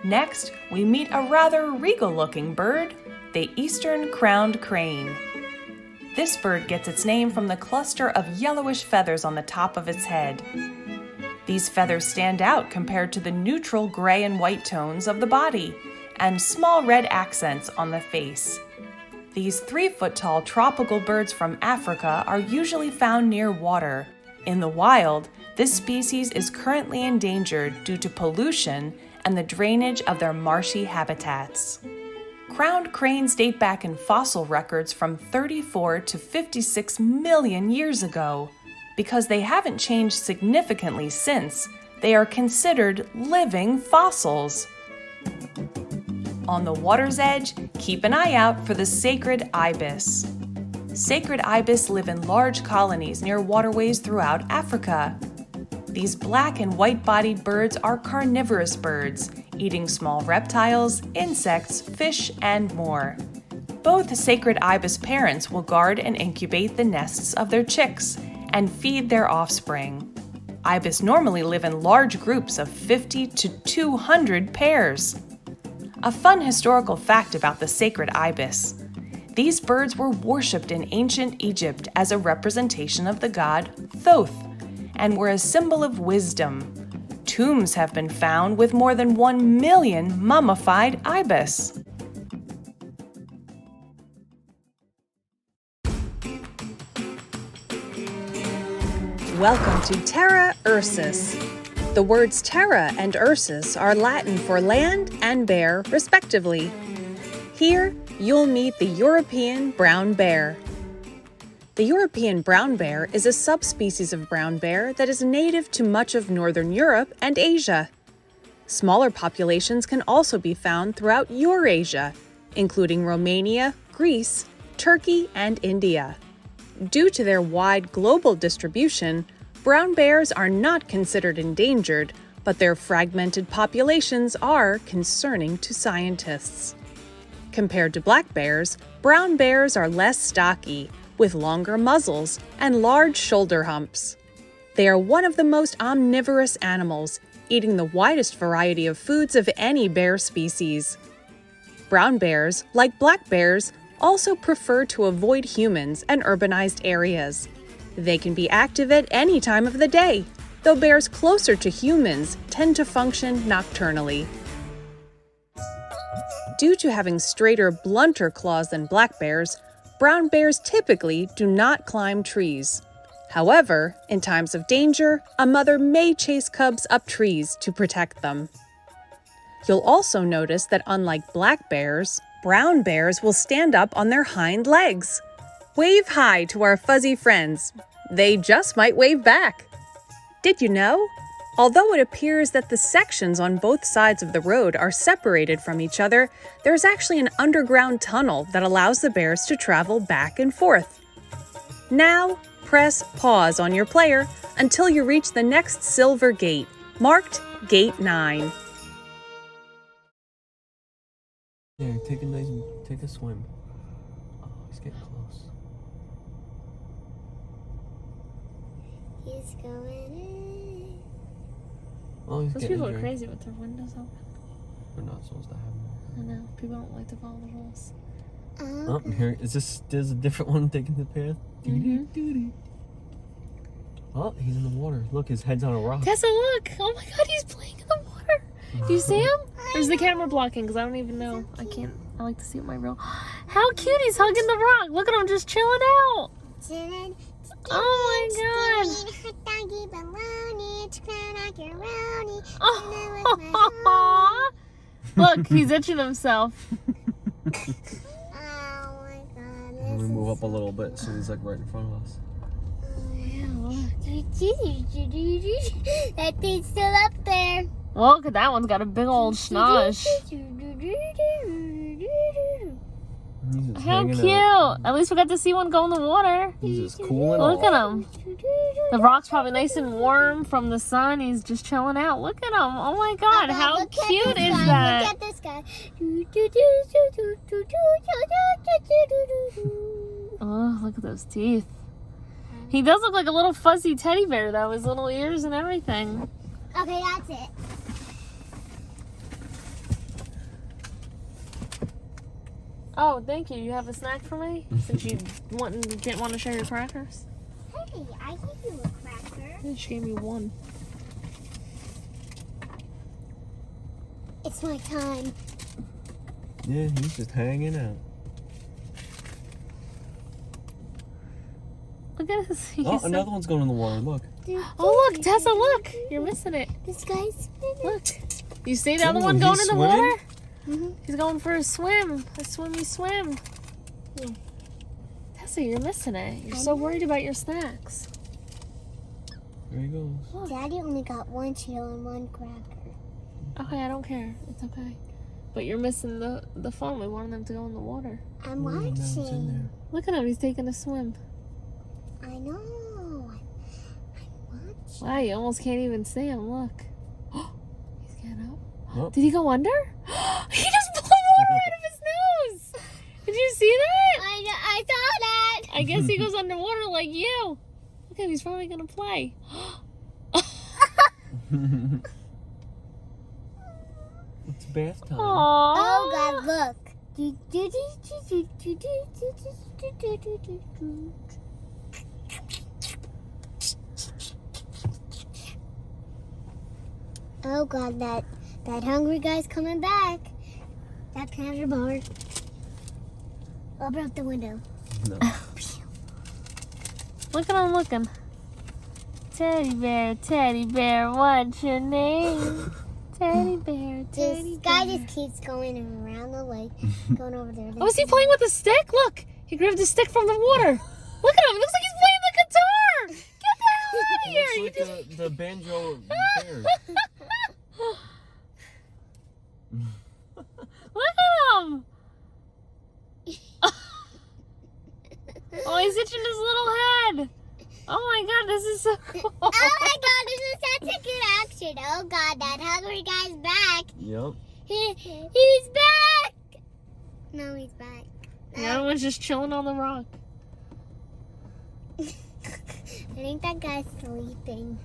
Next, we meet a rather regal-looking bird, the eastern crowned crane. This bird gets its name from the cluster of yellowish feathers on the top of its head. These feathers stand out compared to the neutral gray and white tones of the body, and small red accents on the face. These 3-foot-tall tropical birds from Africa are usually found near water. In the wild, this species is currently endangered due to pollution and the drainage of their marshy habitats. Crowned cranes date back in fossil records from 34 to 56 million years ago. Because they haven't changed significantly since, they are considered living fossils. On the water's edge, keep an eye out for the sacred ibis. Sacred ibis live in large colonies near waterways throughout Africa. These black and white-bodied birds are carnivorous birds, eating small reptiles, insects, fish, and more. Both sacred ibis parents will guard and incubate the nests of their chicks and feed their offspring. Ibis normally live in large groups of 50 to 200 pairs. A fun historical fact about the sacred ibis: these birds were worshipped in ancient Egypt as a representation of the god Thoth and were a symbol of wisdom. Tombs have been found with more than 1 million mummified ibis. Welcome to Terra ursus. The words Terra and ursus are Latin for land and bear, respectively. Here, you'll meet the European brown bear. The European brown bear is a subspecies of brown bear that is native to much of northern Europe and Asia. Smaller populations can also be found throughout Eurasia, including Romania, Greece, Turkey, and India. Due to their wide global distribution, brown bears are not considered endangered, but their fragmented populations are concerning to scientists. Compared to black bears, brown bears are less stocky, with longer muzzles and large shoulder humps. They are one of the most omnivorous animals, eating the widest variety of foods of any bear species. Brown bears, like black bears, also prefer to avoid humans and urbanized areas. They can be active at any time of the day, though bears closer to humans tend to function nocturnally. Due to having straighter, blunter claws than black bears, brown bears typically do not climb trees. However, in times of danger, a mother may chase cubs up trees to protect them. You'll also notice that unlike black bears, brown bears will stand up on their hind legs. Wave hi to our fuzzy friends. They just might wave back. Did you know? Although it appears that the sections on both sides of the road are separated from each other, there's actually an underground tunnel that allows the bears to travel back and forth. Now, press pause on your player until you reach the next silver gate, marked Gate 9. Yeah, take a swim. Oh, he's getting close. He's going in. Oh, he's Those getting people are injured. crazy with their windows open. We're not supposed to have them. I know. People don't like to follow the rules. Oh, here there's a different one taking the path. Oh, he's in the water. Look, his head's on a rock. Tessa, look! Oh my god, he's playing in the water! Do you see him? There's the camera blocking because I don't even know. I like to see it with my real. How cute! He's hugging the rock. Look at him just chilling out. Oh my god! Oh. Look, he's itching himself. Let me move up a little bit so he's like right in front of us. That thing's still up there. Look at that one's got a big old schnoz. He's just How hanging cute! out. At least we got to see one go in the water. He's just cooling Look off. at him. The rock's probably nice and warm from the sun. He's just chilling out. Look at him. Oh my god, how Look at cute this is guy. that? Look at this guy. Oh, look at those teeth. He does look like a little fuzzy teddy bear though, his little ears and everything. Okay, that's it. Oh, thank you. You have a snack for me? Since you didn't want to share your crackers? Hey, I give you a cracker. Yeah, she gave me one. It's my time. Yeah, he's just hanging out. Look at this. He's Oh, so- another one's going in the water. Look. Oh, look, Tessa, look. You're missing it. This guy's Look. You see the other Ooh, one going he's in the swimming? water? He's going for a swim. A swimmy swim. Yeah. Tessa, you're missing it. You're so worried about your snacks. There he goes. Daddy only got one Cheeto and one cracker. Okay, I don't care. It's okay. But you're missing the fun. We wanted them to go in the water. I'm Oh, now it's in watching. there. Look at him. He's taking a swim. I know. I'm watching. Wow, you almost can't even see him. Look. He's getting up. Oh. Did he go under? He just blew water out of his nose. Did you see that? I saw that. I guess he goes underwater like you. Look at him. He's probably going to play. It's bath time. Aww. Oh God, look. Oh God, that hungry guy's coming back. That panda bar. Open up the window. No. Look at him looking. Teddy bear, what's your name? Teddy bear, This guy just keeps going around the lake, going over there. Oh, is he playing with a stick? Look, he grabbed a stick from the water. Look at him. It looks like he's playing the guitar. Get the hell out of here. Looks like the banjo bears. Look at him. Oh, he's itching his little head. Oh my God, this is so cool. Oh my God, this is such a good action. Oh God, that hungry guy's back. Yep. He's back. No, he's back. The other one's just chilling on the rock. I think that guy's sleeping.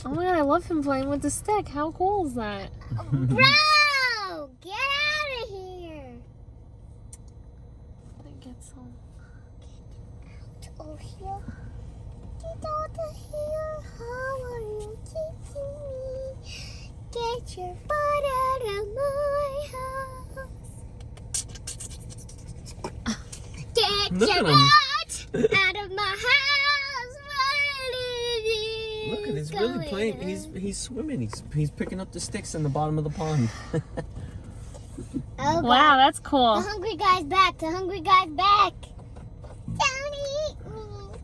Oh my God, I love him playing with the stick. How cool is that? Bro, get out of here. That gets home. Oh, here. Get out of here. How are you kissing me? Get your butt out of Look at him. Out of my house. Look at he's really playing. He's swimming. He's picking up the sticks in the bottom of the pond. Oh, Wow, that's cool. the hungry guy's back. The hungry guy's back. Don't eat me.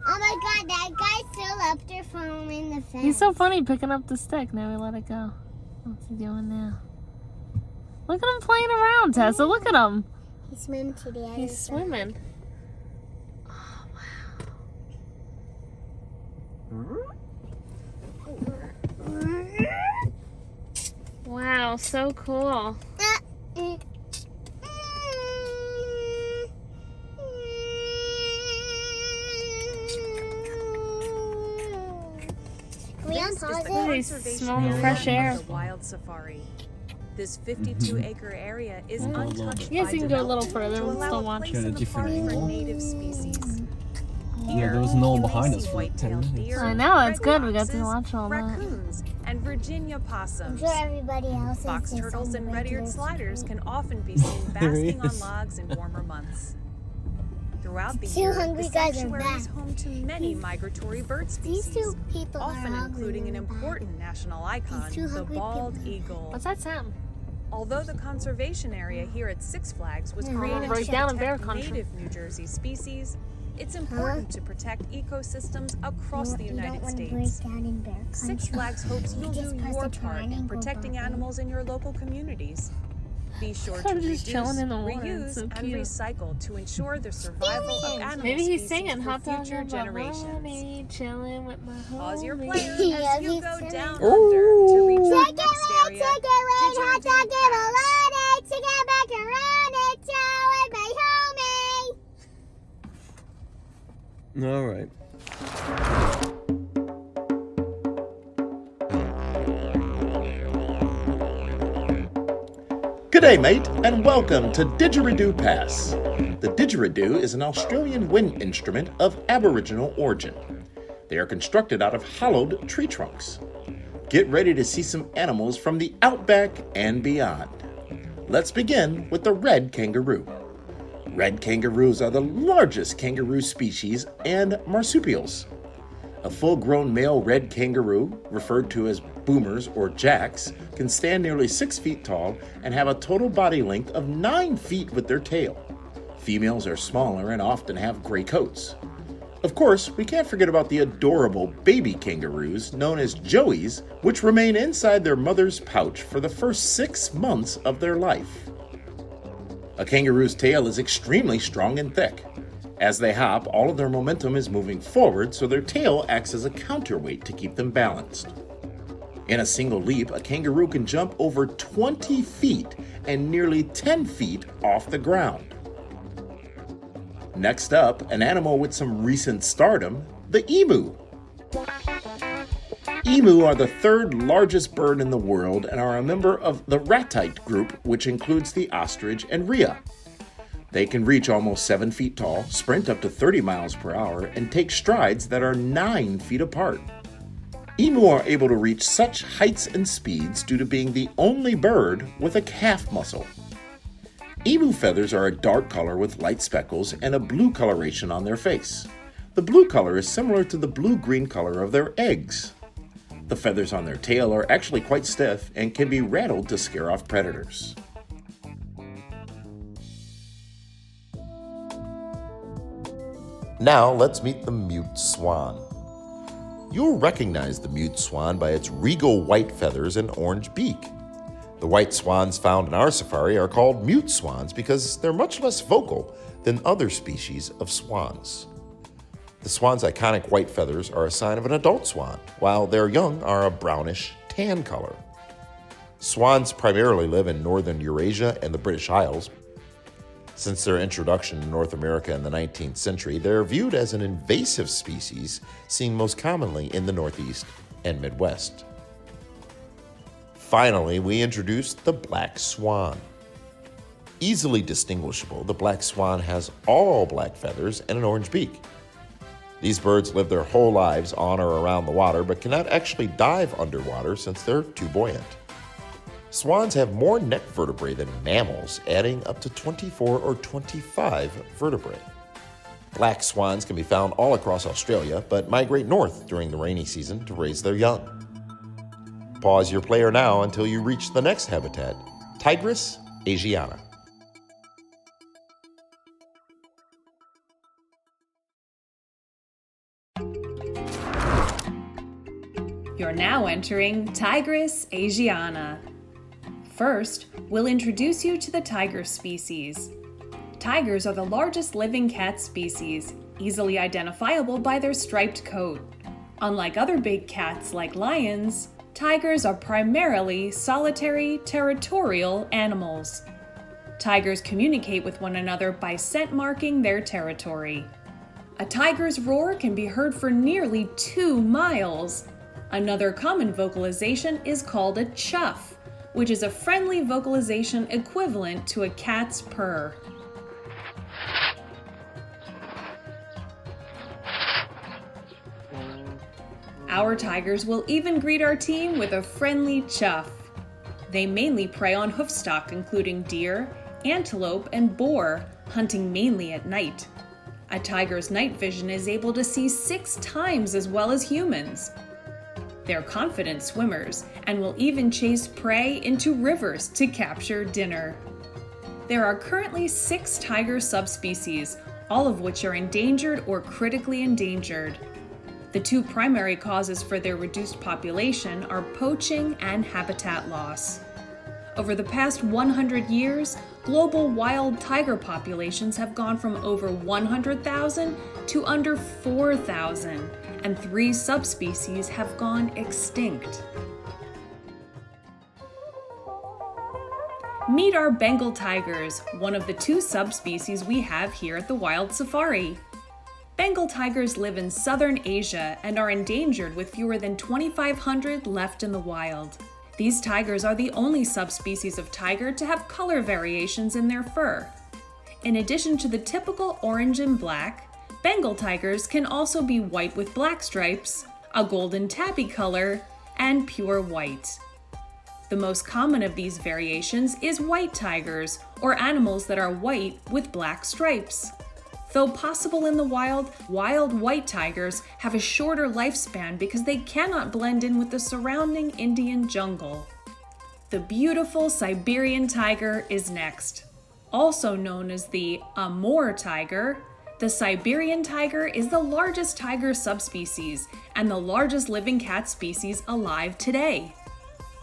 Oh my God, that guy's still up there following the fence. He's so funny picking up the stick. Now we let it go. What's he doing now? Look at him playing around, Tessa. Look at him. He's swimming to the other He's side. swimming. Wow, so cool. Can we unpause it? He's smelling fresh air. The wild safari. This 52-acre area is untouched Yes, by you can go a little development further. to We'll allow still a watch. place Got a in the different park for angle. native species. Yeah, there was no one you may behind us see for white-tailed 10 minutes. deer, I know, it's red good. We got to foxes, watch all that. raccoons, and Virginia I'm possums. sure everybody else Fox is just turtles on and the red-eared regular sliders street. can often be seen There he basking on is. logs in warmer months. Throughout the Two year, hungry the guys are sanctuary is back. home to many migratory bird These species, two people often are hungry including an in the back. important national icon, two the hungry bald people. eagle. What's that sound? Although the conservation area here at Six Flags was Yeah. created Right to down in bear protect country. native New Jersey species, it's important to protect ecosystems across the You don't United want to States. break down in bear country. Six Flags hopes you'll Just do press your the part in triangle protecting button. animals in your local communities. Be sure to I'm just reduce, chilling in the water. reuse, It's so and cute. recycle to ensure the survival of animal Maybe he's species singing for hot dog future and generations. bologna, chilling with my Pause your homies. player Yeah, as you he's go singing. down under to reach the Take it next away, area. hot dog, Didgeridoo get a crafts. lot, take it back around it, show it, my homie. All right. G'day, mate, and welcome to Didgeridoo Pass. The didgeridoo is an Australian wind instrument of Aboriginal origin. They are constructed out of hollowed tree trunks. Get ready to see some animals from the outback and beyond. Let's begin with the red kangaroo. Red kangaroos are the largest kangaroo species and marsupials. A full-grown male red kangaroo, referred to as boomers or jacks, can stand nearly 6 feet tall and have a total body length of 9 feet with their tail. Females are smaller and often have gray coats. Of course, we can't forget about the adorable baby kangaroos known as joeys, which remain inside their mother's pouch for the first 6 months of their life. A kangaroo's tail is extremely strong and thick. As they hop, all of their momentum is moving forward, so their tail acts as a counterweight to keep them balanced. In a single leap, a kangaroo can jump over 20 feet and nearly 10 feet off the ground. Next up, an animal with some recent stardom, the emu. Emu are the third largest bird in the world and are a member of the ratite group, which includes the ostrich and rhea. They can reach almost 7 feet tall, sprint up to 30 miles per hour, and take strides that are 9 feet apart. Emu are able to reach such heights and speeds due to being the only bird with a calf muscle. Emu feathers are a dark color with light speckles and a blue coloration on their face. The blue color is similar to the blue-green color of their eggs. The feathers on their tail are actually quite stiff and can be rattled to scare off predators. Now let's meet the mute swan. You'll recognize the mute swan by its regal white feathers and orange beak. The white swans found in our safari are called mute swans because they're much less vocal than other species of swans. The swan's iconic white feathers are a sign of an adult swan, while their young are a brownish tan color. Swans primarily live in northern Eurasia and the British Isles. Since their introduction to North America in the 19th century, they're viewed as an invasive species, seen most commonly in the Northeast and Midwest. Finally, we introduce the black swan. Easily distinguishable, the black swan has all black feathers and an orange beak. These birds live their whole lives on or around the water, but cannot actually dive underwater since they're too buoyant. Swans have more neck vertebrae than mammals, adding up to 24 or 25 vertebrae. Black swans can be found all across Australia, but migrate north during the rainy season to raise their young. Pause your player now until you reach the next habitat, Tigris asiana. You're now entering Tigris asiana. First, we'll introduce you to the tiger species. Tigers are the largest living cat species, easily identifiable by their striped coat. Unlike other big cats like lions, tigers are primarily solitary, territorial animals. Tigers communicate with one another by scent marking their territory. A tiger's roar can be heard for nearly 2 miles. Another common vocalization is called a chuff, which is a friendly vocalization equivalent to a cat's purr. Our tigers will even greet our team with a friendly chuff. They mainly prey on hoofstock, including deer, antelope, and boar, hunting mainly at night. A tiger's night vision is able to see 6 times as well as humans. They're confident swimmers and will even chase prey into rivers to capture dinner. There are currently 6 tiger subspecies, all of which are endangered or critically endangered. The 2 primary causes for their reduced population are poaching and habitat loss. Over the past 100 years, global wild tiger populations have gone from over 100,000 to under 4,000, and 3 subspecies have gone extinct. Meet our Bengal tigers, one of the 2 subspecies we have here at the Wild Safari. Bengal tigers live in southern Asia and are endangered with fewer than 2,500 left in the wild. These tigers are the only subspecies of tiger to have color variations in their fur. In addition to the typical orange and black, Bengal tigers can also be white with black stripes, a golden tabby color, and pure white. The most common of these variations is white tigers, or animals that are white with black stripes. Though possible in the wild, wild white tigers have a shorter lifespan because they cannot blend in with the surrounding Indian jungle. The beautiful Siberian tiger is next. Also known as the Amur tiger, the Siberian tiger is the largest tiger subspecies and the largest living cat species alive today.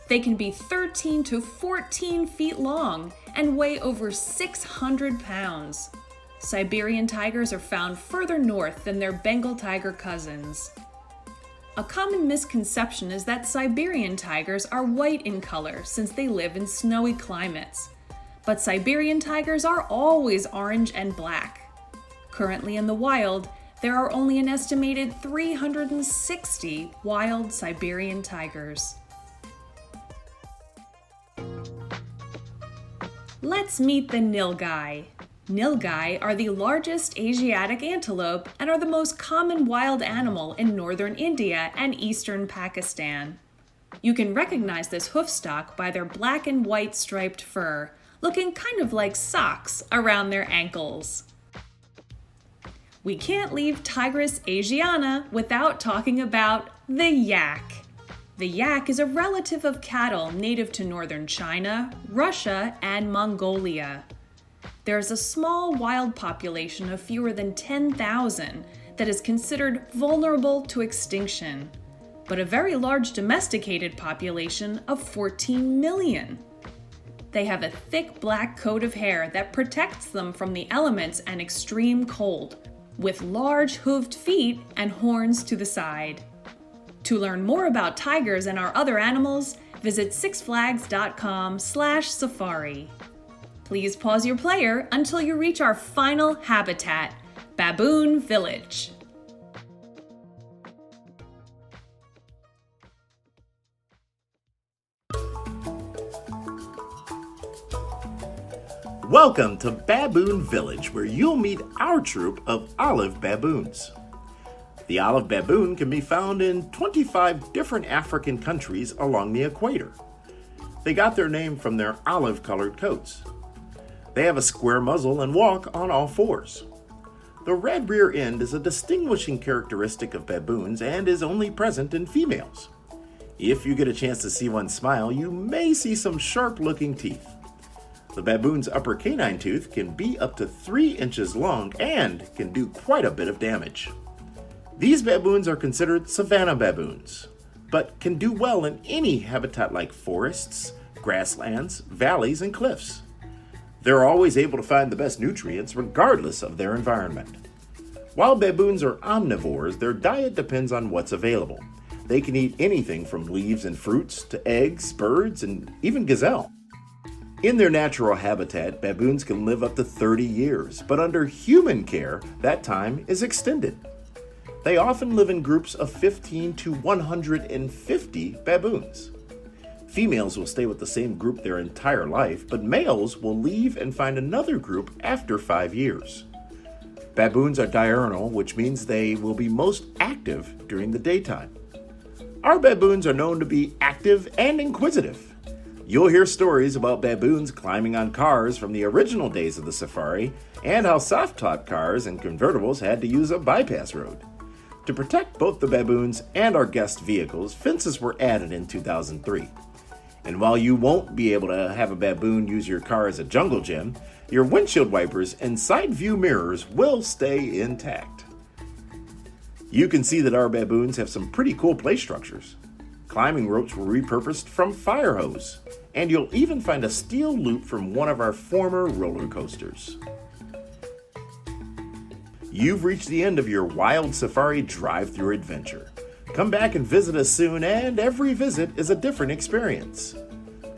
They can be 13 to 14 feet long and weigh over 600 pounds. Siberian tigers are found further north than their Bengal tiger cousins. A common misconception is that Siberian tigers are white in color since they live in snowy climates. But Siberian tigers are always orange and black. Currently in the wild, there are only an estimated 360 wild Siberian tigers. Let's meet the nilgai. Nilgai are the largest Asiatic antelope and are the most common wild animal in northern India and eastern Pakistan. You can recognize this hoofstock by their black and white striped fur, looking kind of like socks around their ankles. We can't leave Tigris asiana without talking about the yak. The yak is a relative of cattle native to northern China, Russia, and Mongolia. There's a small wild population of fewer than 10,000 that is considered vulnerable to extinction, but a very large domesticated population of 14 million. They have a thick black coat of hair that protects them from the elements and extreme cold, with large hooved feet and horns to the side. To learn more about tigers and our other animals, visit sixflags.com/safari. Please pause your player until you reach our final habitat, Baboon Village. Welcome to Baboon Village, where you'll meet our troop of olive baboons. The olive baboon can be found in 25 different African countries along the equator. They got their name from their olive-colored coats. They have a square muzzle and walk on all fours. The red rear end is a distinguishing characteristic of baboons and is only present in females. If you get a chance to see one smile, you may see some sharp-looking teeth. The baboon's upper canine tooth can be up to 3 inches long and can do quite a bit of damage. These baboons are considered savanna baboons, but can do well in any habitat like forests, grasslands, valleys, and cliffs. They're always able to find the best nutrients regardless of their environment. While baboons are omnivores, their diet depends on what's available. They can eat anything from leaves and fruits to eggs, birds, and even gazelle. In their natural habitat, baboons can live up to 30 years, but under human care, that time is extended. They often live in groups of 15 to 150 baboons. Females will stay with the same group their entire life, but males will leave and find another group after 5 years. Baboons are diurnal, which means they will be most active during the daytime. Our baboons are known to be active and inquisitive. You'll hear stories about baboons climbing on cars from the original days of the safari and how soft-top cars and convertibles had to use a bypass road. To protect both the baboons and our guest vehicles, fences were added in 2003. And while you won't be able to have a baboon use your car as a jungle gym, your windshield wipers and side view mirrors will stay intact. You can see that our baboons have some pretty cool play structures. Climbing ropes were repurposed from fire hose, and you'll even find a steel loop from one of our former roller coasters. You've reached the end of your wild safari drive-thru adventure. Come back and visit us soon, and every visit is a different experience.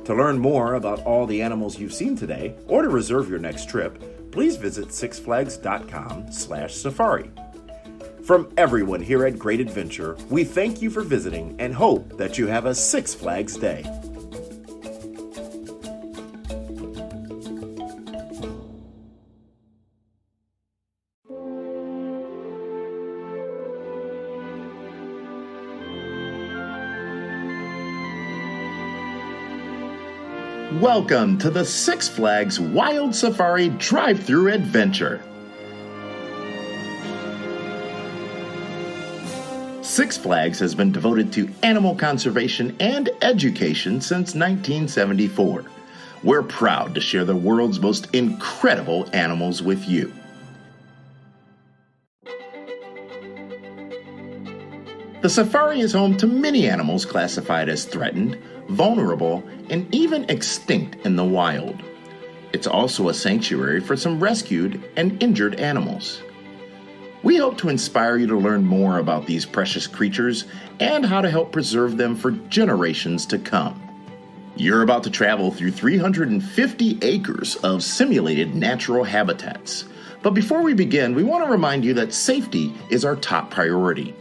To learn more about all the animals you've seen today, or to reserve your next trip, please visit sixflags.com/safari. From everyone here at Great Adventure, we thank you for visiting and hope that you have a Six Flags day. Welcome to the Six Flags Wild Safari Drive-Thru Adventure. Six Flags has been devoted to animal conservation and education since 1974. We're proud to share the world's most incredible animals with you. The safari is home to many animals classified as threatened, vulnerable, and even extinct in the wild. It's also a sanctuary for some rescued and injured animals. We hope to inspire you to learn more about these precious creatures and how to help preserve them for generations to come. You're about to travel through 350 acres of simulated natural habitats. But before we begin, we want to remind you that safety is our top priority.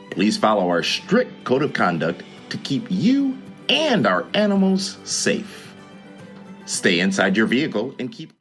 Please follow our strict code of conduct to keep you and our animals safe. Stay inside your vehicle and keep